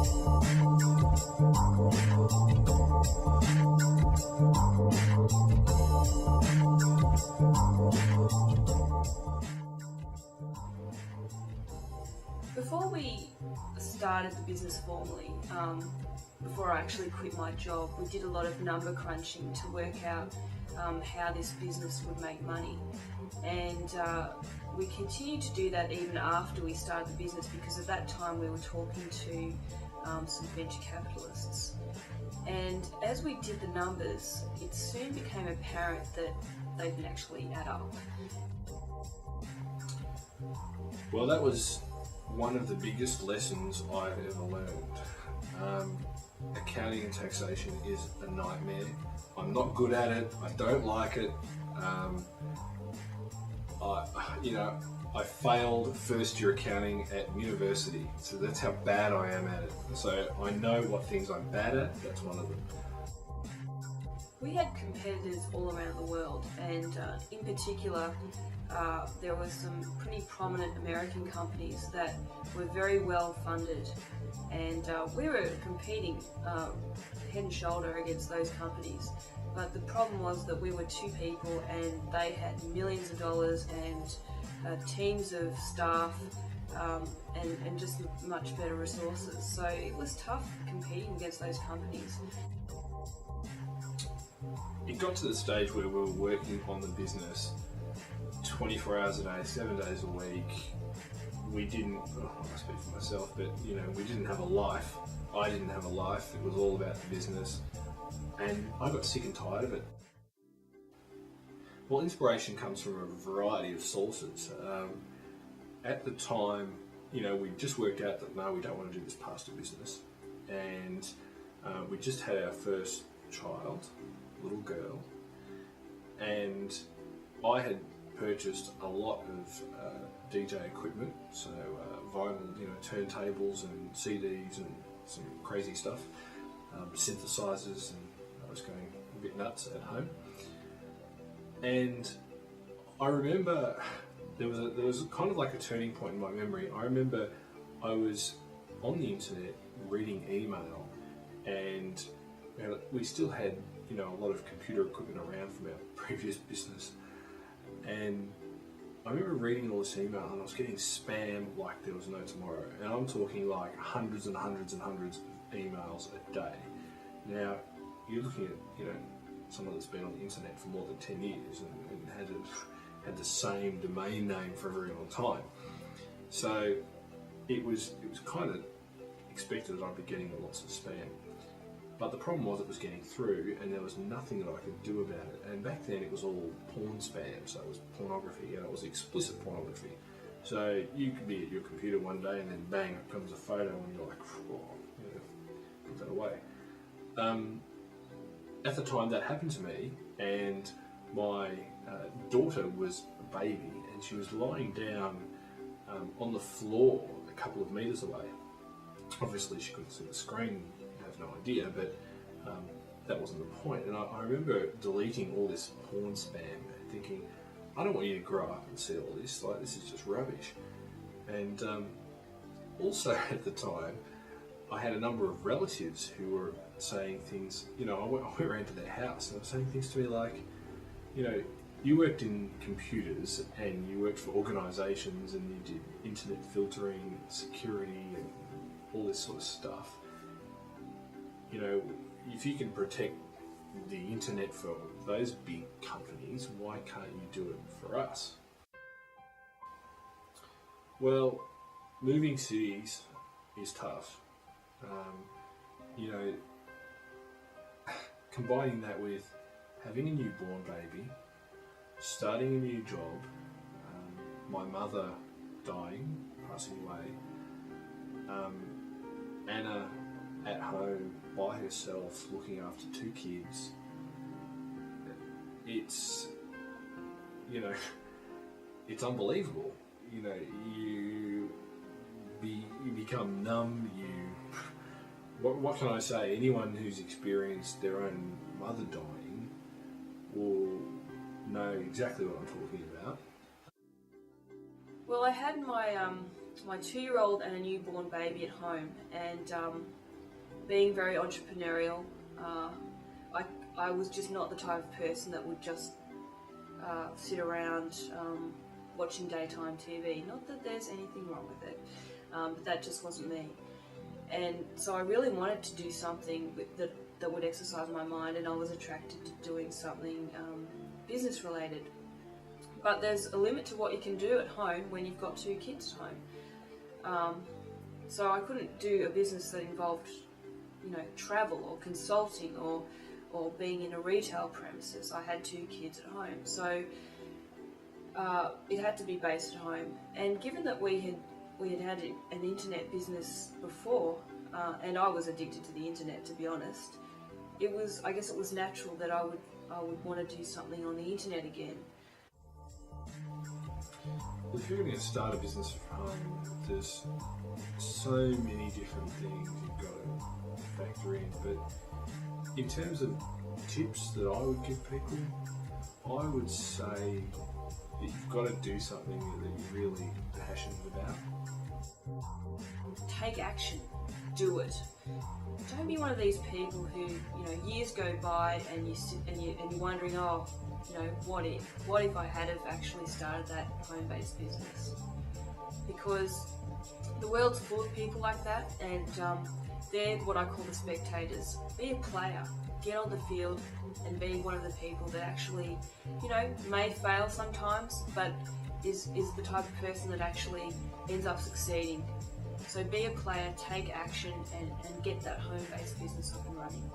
Before we started the business formally, before I actually quit my job, we did a lot of number crunching to work out how this business would make money. And we continued to do that even after we started the business, because at that time we were talking to some venture capitalists. And as we did the numbers, it soon became apparent that they didn't actually add up. Well, that was one of the biggest lessons I've ever learned. Accounting and taxation is a nightmare. I'm not good at it. I don't like it. I failed first year accounting at university, so that's how bad I am at it. So I know what things I'm bad at. That's one of them. We had competitors all around the world, and in particular, there were some pretty prominent American companies that were very well funded, and we were competing head and shoulder against those companies. But the problem was that we were two people and they had millions of dollars and teams of staff and just much better resources. So it was tough competing against those companies. It got to the stage where we were working on the business 24 hours a day, 7 days a week. We didn't, I speak for myself, but we didn't have a life. I didn't have a life. It was all about the business. And I got sick and tired of it. Well, inspiration comes from a variety of sources. At the time, we just worked out that no, we don't want to do this pasta business. And we just had our first child, little girl. And I had purchased a lot of DJ equipment, so vinyl, turntables and CDs and some crazy stuff, synthesizers, and I was going a bit nuts at home. And I remember there was kind of like a turning point in my memory. I remember I was on the internet reading email, and we still had a lot of computer equipment around from our previous business. And I remember reading all this email and I was getting spam like there was no tomorrow. And I'm talking like hundreds and hundreds and hundreds of emails a day. Now, you're looking at, someone that's been on the internet for more than 10 years and had the same domain name for a very long time. So it was kind of expected that I'd be getting lots of spam. But the problem was it was getting through and there was nothing that I could do about it. And back then it was all porn spam, so it was pornography, and it was explicit pornography. So you could be at your computer one day and then bang, comes a photo and you're like, put that away. At the time that happened to me, and my daughter was a baby and she was lying down on the floor a couple of meters away. Obviously she couldn't see the screen, no idea, but that wasn't the point. And I remember deleting all this porn spam and thinking, I don't want you to grow up and see all this, like this is just rubbish. And also at the time, I had a number of relatives who were saying things, I went around to their house and they were saying things to me like, you worked in computers and you worked for organisations and you did internet filtering, security and all this sort of stuff. If you can protect the internet for those big companies, why can't you do it for us? Well, moving cities is tough. Combining that with having a newborn baby, starting a new job, my mother dying, passing away, Anna at home by herself looking after two kids. It's it's unbelievable. You become numb. What can I say? Anyone who's experienced their own mother dying will know exactly what I'm talking about. Well, I had my my 2-year-old and a newborn baby at home, and being very entrepreneurial, I was just not the type of person that would just sit around watching daytime TV. Not that there's anything wrong with it, but that just wasn't me. And so I really wanted to do something that would exercise my mind, and I was attracted to doing something business related. But there's a limit to what you can do at home when you've got 2 kids at home. So I couldn't do a business that involved, travel or consulting or being in a retail premises. I had 2 kids at home, so it had to be based at home. And given that we had an internet business before, and I was addicted to the internet, to be honest, I guess it was natural that I would want to do something on the internet again. Well, if you're going to start a business from home, there's so many different things you've got to factor in. But in terms of tips that I would give people, I would say that you've got to do something that you're really passionate about. Take action. Do it. Don't be one of these people who, years go by and you sit and you're wondering, what if I had have actually started that home-based business? Because the world's full of people like that, and they're what I call the spectators. Be a player. Get on the field and be one of the people that actually, may fail sometimes, but is the type of person that actually ends up succeeding. So be a player, take action, and get that home-based business up and running.